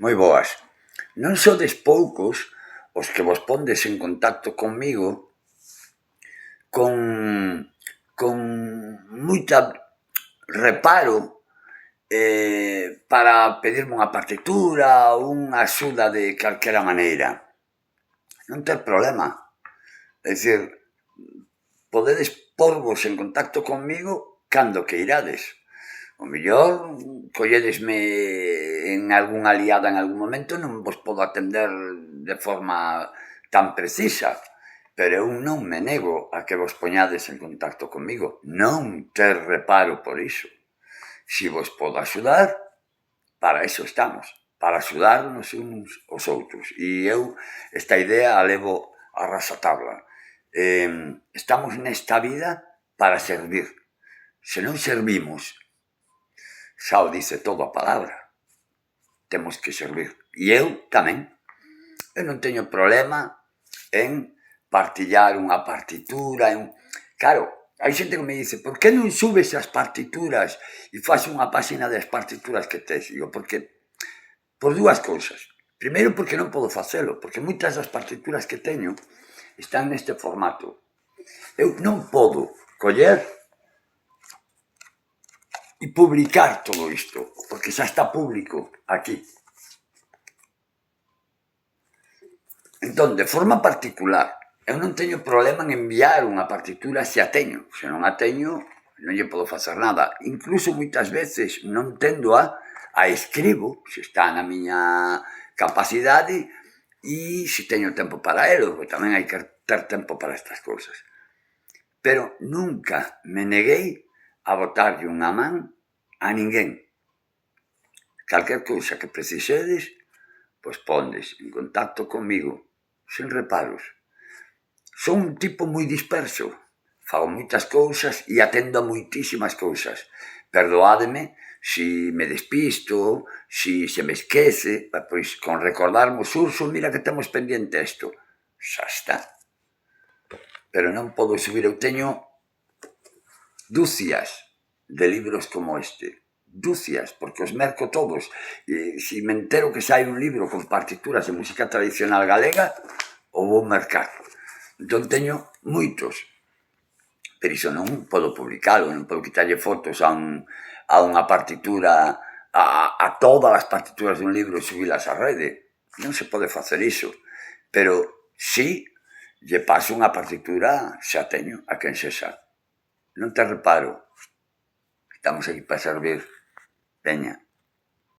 Moi boas. Non sodes poucos os que vos pondes en contacto conmigo con, con moita reparo para pedirme unha partitura ou unha axuda de calquera maneira. Non ter problema. É dicir, podedes porvos en contacto conmigo cando que irades. O mellor, colledesme en algunha liada en algún momento, non vos podo atender de forma tan precisa, pero eu non me nego a que vos poñades en contacto comigo. Non ter reparo por iso. Si vos podo axudar, para iso estamos, para axudarnos uns aos outros. E eu esta idea a levo a rasatabla. Estamos nesta vida para servir. Se non servimos, xa o dice toda a palabra, temos que servir. E eu tamén. Eu non teño problema en partillar unha partitura. Claro, hai xente que me dice, por que non subes as partituras e faz unha páxina das partituras que tes? Digo, porque por dúas cousas. Primeiro, porque non podo facelo, porque moitas das partituras que teño están neste formato. Eu non podo coller e publicar todo isto, porque xa está público aquí. Entón, de forma particular, eu non teño problema en enviar unha partitura se a teño. Se non a teño, non lle podo facer nada. Incluso moitas veces non tendo a escribo, se está na miña capacidade, e se teño tempo para elo, porque tamén hai que ter tempo para estas cousas. Pero nunca me neguei a botarlle unha man a ninguén. Calquer cousa que precisedes, pois pondes en contacto comigo, sen reparos. Son un tipo moi disperso, fago moitas cousas e atendo a moitísimas cousas. Perdoádeme si me despisto, si se me esquece, pois con recordarmos, Urso, mira que temos pendiente isto. Xa está. Pero non podo subir, eu teño dúcias de libros como este. Dúcias, porque os merco todos. E se me entero que sai un libro con partituras de música tradicional galega, o vou mercar. Entón teño moitos, pero iso non podo publicalo, non podo quitarlle fotos a unha partitura, a todas as partituras dun libro e subilas á rede. Non se pode facer iso, pero si lle paso unha partitura, xa teño, a quen sexa. Non te reparo, estamos aquí para servir. Veña.